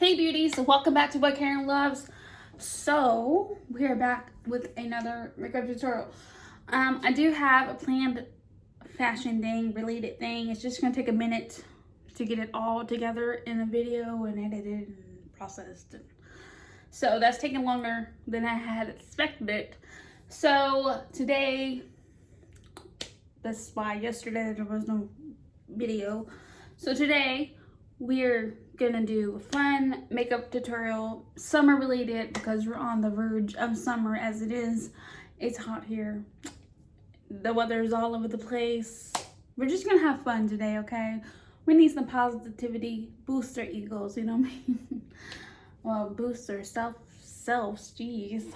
Hey beauties, welcome back to WhatKarenLoves. So we are back with another makeup tutorial. I do have a planned fashion thing, related thing. It's just gonna take a minute to get it all together in a video and edited and processed. So that's taking longer than I had expected. So today, that's why yesterday there was no video. So today we're gonna do a fun makeup tutorial, summer related, because we're on the verge of summer as it is. It's hot here. The weather's all over the place. We're just gonna have fun today, okay? We need some positivity, boost our egos, you know what I mean? Well, boost our selves, jeez.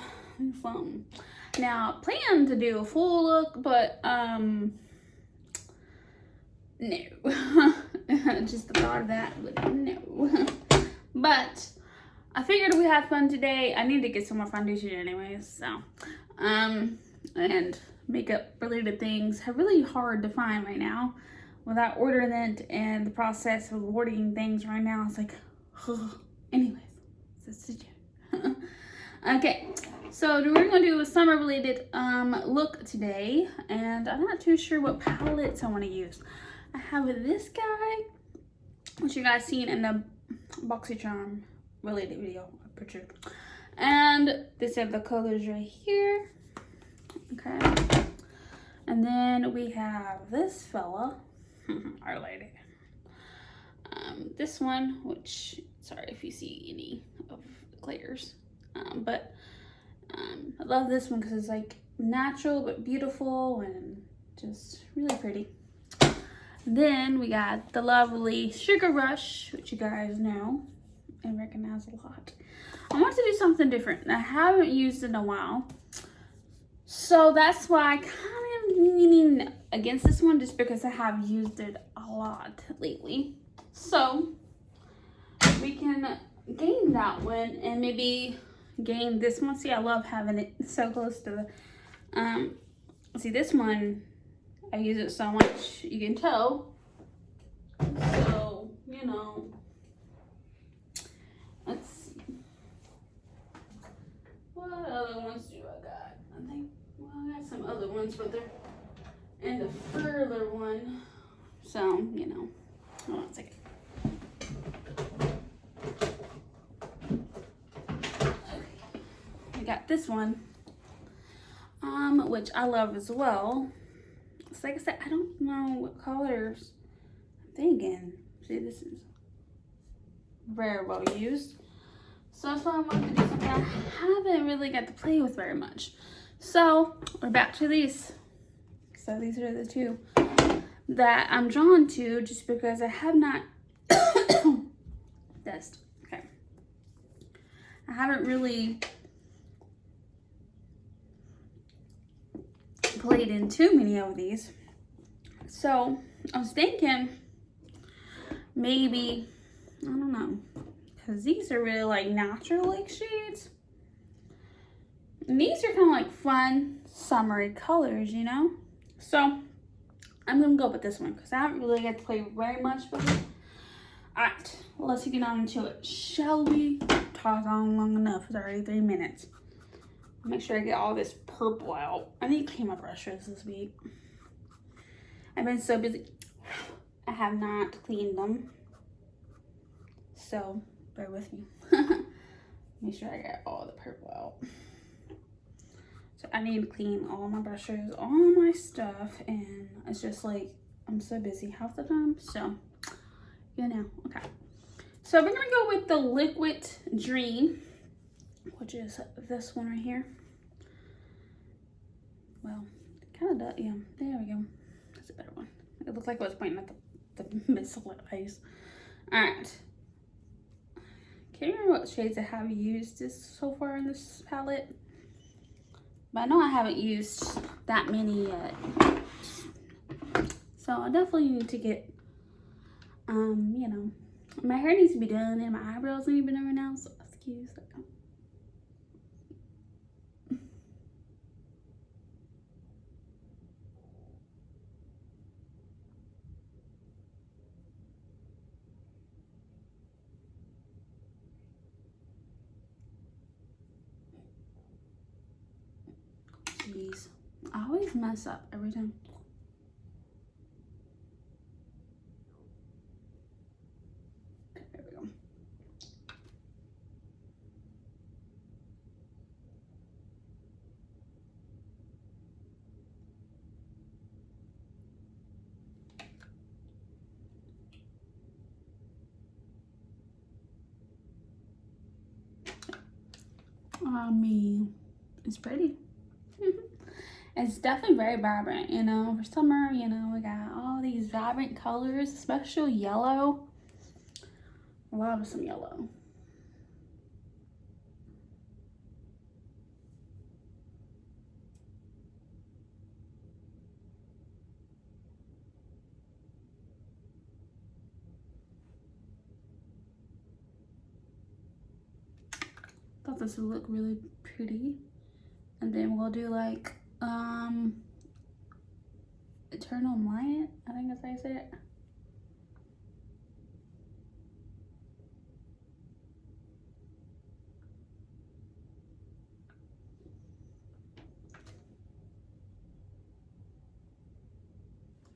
Something. Now, plan to do a full look, but no. Just the thought of that, but no. But I figured we had fun today. I need to get some more foundation anyways, so and makeup related things are really hard to find right now without ordering it, and the process of ordering things right now is like anyways, that's the joke. Okay, so we're gonna do a summer related look today, and I'm not too sure what palettes I want to use. I have this guy, which you guys seen in the BoxyCharm related video picture, and this have the colors right here. Okay, and then we have this fella, our lady. This one, which sorry if you see any of the layers, but I love this one because it's like natural but beautiful and just really pretty. Then we got the lovely Sugar Rush, which you guys know and recognize a lot. I want to do something different. I haven't used it in a while, so that's why I kind of leaning against this one, just because I have used it a lot lately. So we can gain that one and maybe gain this one. See, I love having it so close to the see, this one I use it so much, you can tell. So, you know, let's see. What other ones do I got? I think, well, I got some other ones, but they're in the further one. So, you know, hold on a second. Okay. I got this one, which I love as well. It's like I said, I don't know what colors I'm thinking. See, this is very well used. So that's why I wanted to do something I haven't really got to play with very much. So we're back to these. So these are the two that I'm drawn to, just because I have not test. Okay. I haven't really played in too many of these. So I was thinking maybe, I don't know, because these are really like natural like shades. And these are kind of like fun summery colors, you know? So I'm gonna go with this one because I haven't really got to play very much with it. Alright, let's get on into it. Shall we? Talk on long enough. It's already 3 minutes. Make sure I get all this purple out. I need to clean my brushes this week. I've been so busy. I have not cleaned them. So bear with me. Make sure I get all the purple out. So I need to clean all my brushes, all my stuff, and it's just like I'm so busy half the time. So you know, okay. So we're gonna go with the Liquid Dream, which is this one right here. Well, kind of does, yeah, there we go. That's a better one. It looked like I was pointing at the mislit eyes. All right. Can't remember what shades I have used this so far in this palette, but I know I haven't used that many yet. So I definitely need to get, you know, my hair needs to be done and my eyebrows need to be done right now, so excuse that. always mess up every time. Okay, there we go. I mean, it's pretty. It's definitely very vibrant, you know. For summer, you know, we got all these vibrant colors, especially yellow. I love some yellow. Thought this would look really pretty. And then we'll do like Eternal Lion, I think that's how you say it.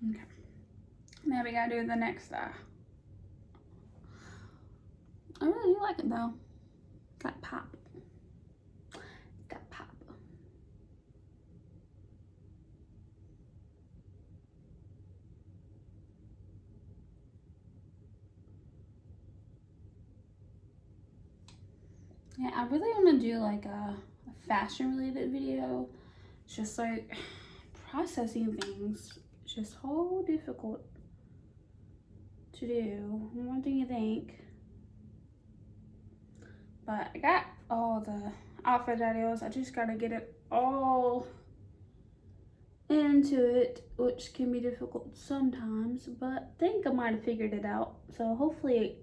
Okay. Now we gotta do the next eye. I really do like it though. Got pop. Got pop. Yeah, I really want to do like a fashion related video. It's just like processing things. It's just so difficult to do. What do you think? But I got all the outfit ideas. I just gotta get it all into it, which can be difficult sometimes, but I think I might have figured it out. So hopefully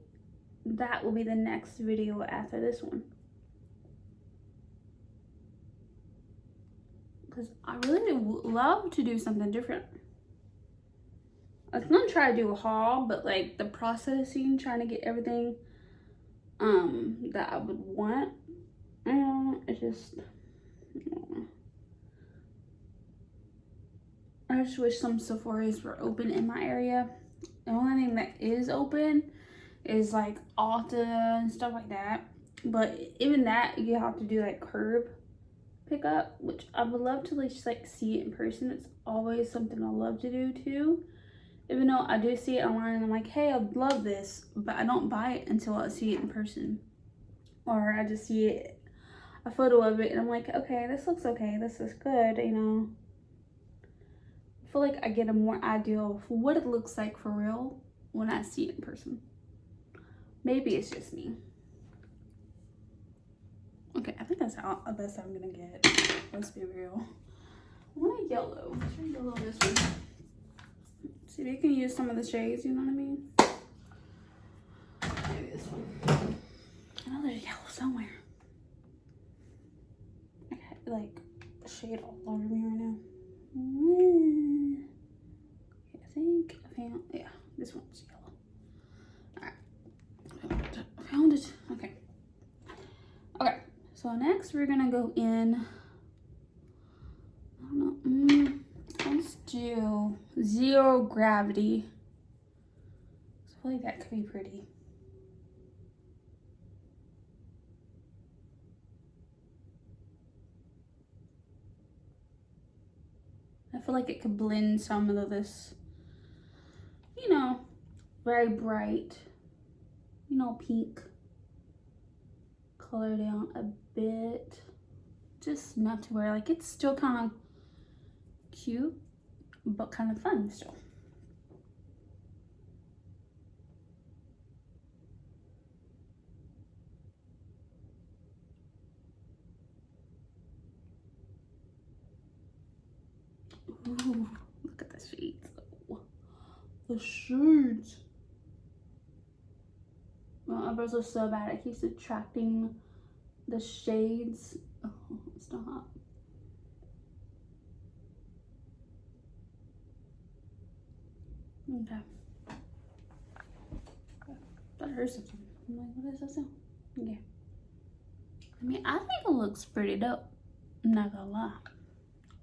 that will be the next video after this one. Because I really love to do something different. I was gonna try to do a haul, but like the processing, trying to get everything that I would want, it's just, I just wish some Sephora's were open in my area. The only thing that is open is like Ulta and stuff like that. But even that, you have to do like curb pickup, which I would love to just like see it in person. It's always something I love to do too. Even though I do see it online and I'm like, hey, I love this, but I don't buy it until I see it in person. Or I just see it, a photo of it, and I'm like, okay, this looks okay, this is good, you know. I feel like I get a more idea of what it looks like for real when I see it in person. Maybe it's just me. Okay, I think that's how the best I'm gonna get. Let's be real. I want a yellow. Let's try yellow this one. See, they can use some of the shades, you know what I mean? Maybe this one. I know there's yellow somewhere. Okay, like the shade all over me right now. Okay, I think I found, yeah, this one's yellow. Alright, I found it. Okay. Okay, so next we're gonna go in, I don't know, let's do Zero Gravity. So I feel like that could be pretty. I feel like it could blend some of this, you know, very bright, you know, pink color down a bit. Just not to where, like, it's still kind of cute, but kind of fun still. Ooh, look at the shades. Oh, the shades. My eyebrows are so bad. It keeps attracting the shades. Oh, it's not hot. Okay. That hurts something. I'm like, what is that sound? Okay. I mean, I think it looks pretty dope. I'm not gonna lie.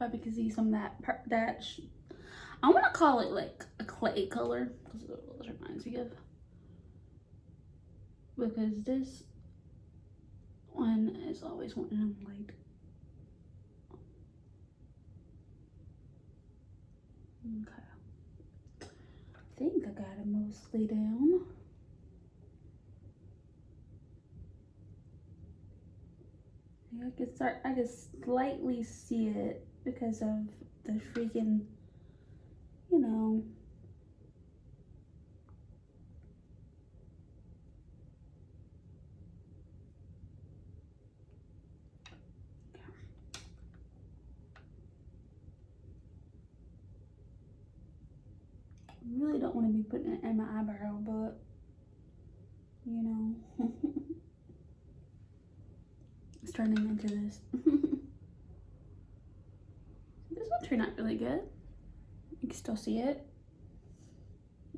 Probably can see some of that I want to call it like a clay color because it reminds me of. Because this one is always wanting light. Okay. I think I got it mostly down. Yeah, I can slightly see it because of the freaking, you know. I really don't want to be putting it in my eyebrow, but, you know. It's turning into this. This one turned out really good. You can still see it.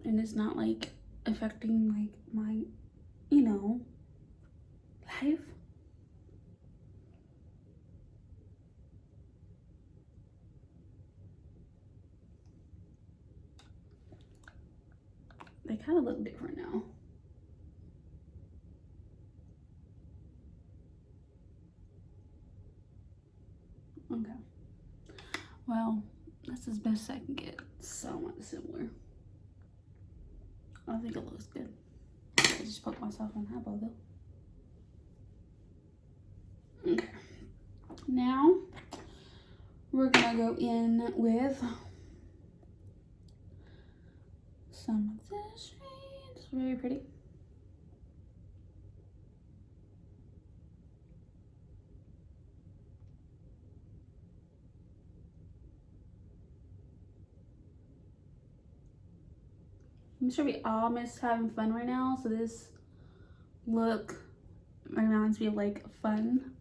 And it's not like affecting like my, you know, life. They kind of look different now. Okay. Well, that's as best I can get. Somewhat similar. I think it looks good. I just poked myself in the eyeball though. Okay. Now we're gonna go in with some of this shade. It's very pretty. I'm sure we all miss having fun right now, so this look reminds me of like fun.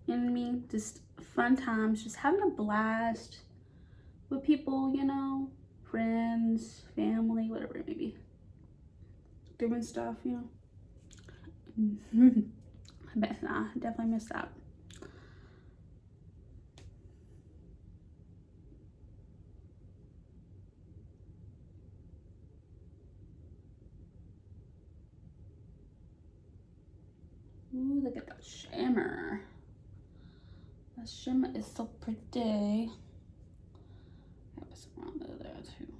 You know what I mean? Just fun times, just having a blast with people, you know, friends, family, whatever it may be. Doing stuff, you know. I definitely miss that. Ooh, look at that shimmer. That shimmer is so pretty. I put some around there too.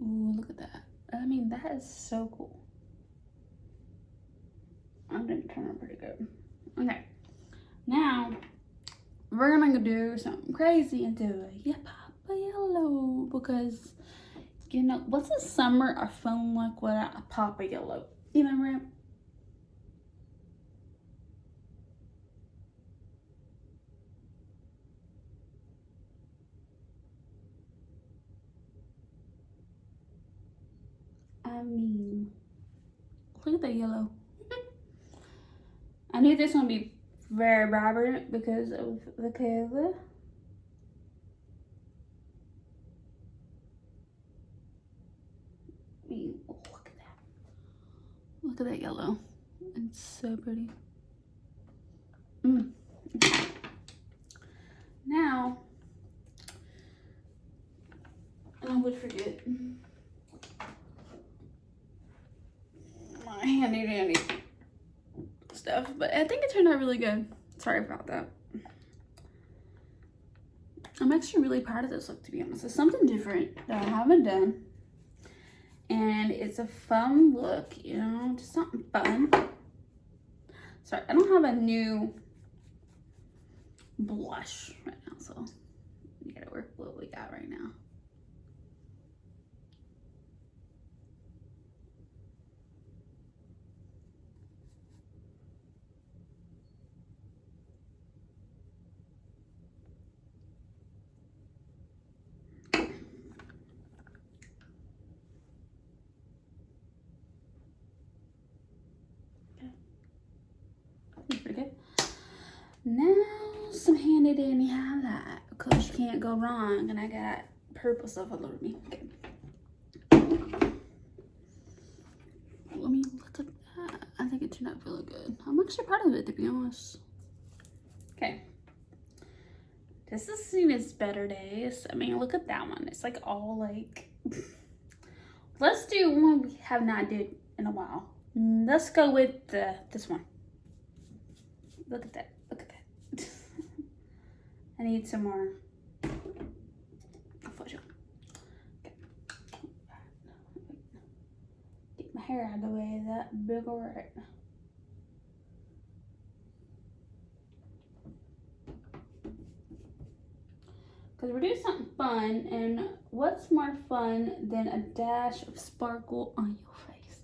Ooh, look at that. I mean, that is so cool. I'm gonna turn out pretty good. Okay, now we're gonna do something crazy and do a papa yellow because, you know, what's a summer or fun look without a papa yellow? You remember it? I mean, look at that yellow. I knew this one would be very vibrant because of the color. I mean, oh, look at that. Look at that yellow. It's so pretty. Now, I would forget my handy dandy stuff, but I think it turned out really good. Sorry about that. I'm actually really proud of this look, to be honest. It's something different that I haven't done. And it's a fun look, you know, just something fun. Sorry, I don't have a new blush right now, so we gotta work with what we got right now. That's pretty good. Now some handy dandy highlight because you can't go wrong, and I got purple stuff all over me. Okay. Let me look at that. I think it turned out really good. I'm actually proud of it, to be honest. Okay. This is seen as better days. I mean, look at that one. It's like all like... Let's do one we have not did in a while. Let's go with this one. Look at that. Look at that. I need some more. Okay. Get my hair out of the way. That big old right. Because we're doing something fun, and what's more fun than a dash of sparkle on your face?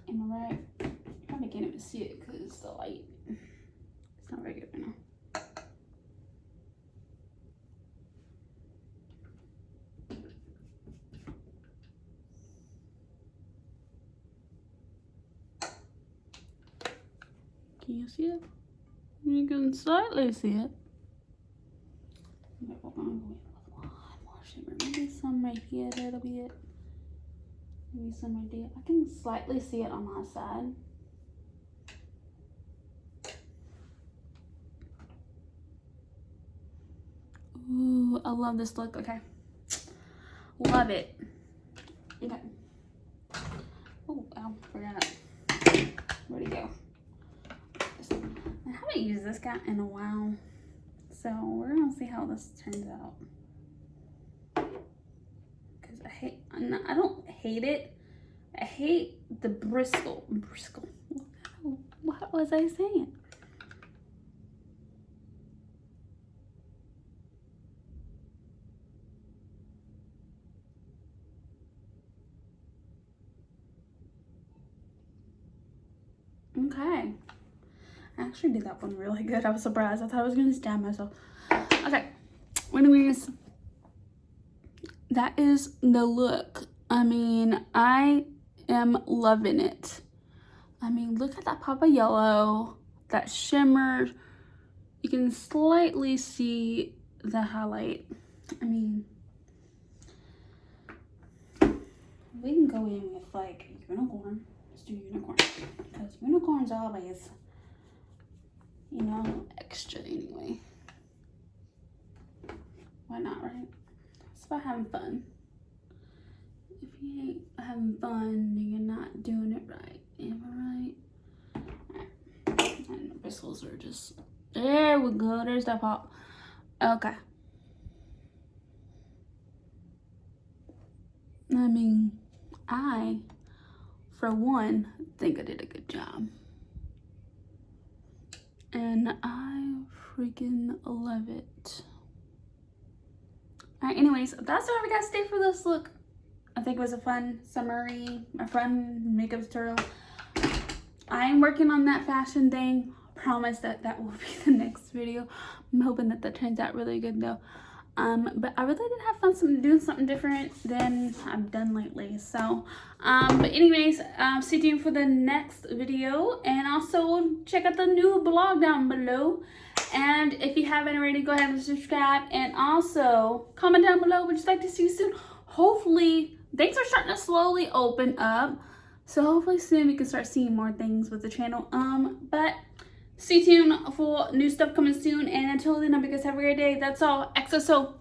Am I right? I can't even see it because the light, it's not very good right now. Can you see it? You can slightly see it. Maybe some right here, that'll be it. Maybe some right there. I can slightly see it on my side. Ooh, I love this look. Okay. Love it. Okay. Oh, I forgot. Where'd he go? I haven't used this guy in a while. So we're gonna see how this turns out. Cause I don't hate it. I hate the bristle. What was I saying? Okay. I actually did that one really good. I was surprised. I thought I was gonna stab myself. Okay. Anyways, that is the look. I mean, I am loving it. I mean, look at that pop of yellow, that shimmer. You can slightly see the highlight. I mean, we can go in with like unicorn. Let's do unicorn. Because unicorn's always, you know, extra anyway. Why not, right? It's about having fun. If you ain't having fun, then you're not doing it right. Am I right? Alright. And the bristles are just... There we go. There's that pop. Okay. I mean, I, for one, think I did a good job. And I freaking love it. Alright, anyways, that's all we got today for this look. I think it was a fun summary, a fun makeup tutorial. I'm working on that fashion thing. I promise that that will be the next video. I'm hoping that that turns out really good though. But I really did have fun doing something different than I've done lately. So, but anyways, stay tuned for the next video. And also check out the new blog down below. And if you haven't already, go ahead and subscribe. And also comment down below what you'd like to see soon. Hopefully, things are starting to slowly open up. So hopefully soon we can start seeing more things with the channel. But stay tuned for new stuff coming soon. And until then, I hope you guys have a great day. That's all. XOXO.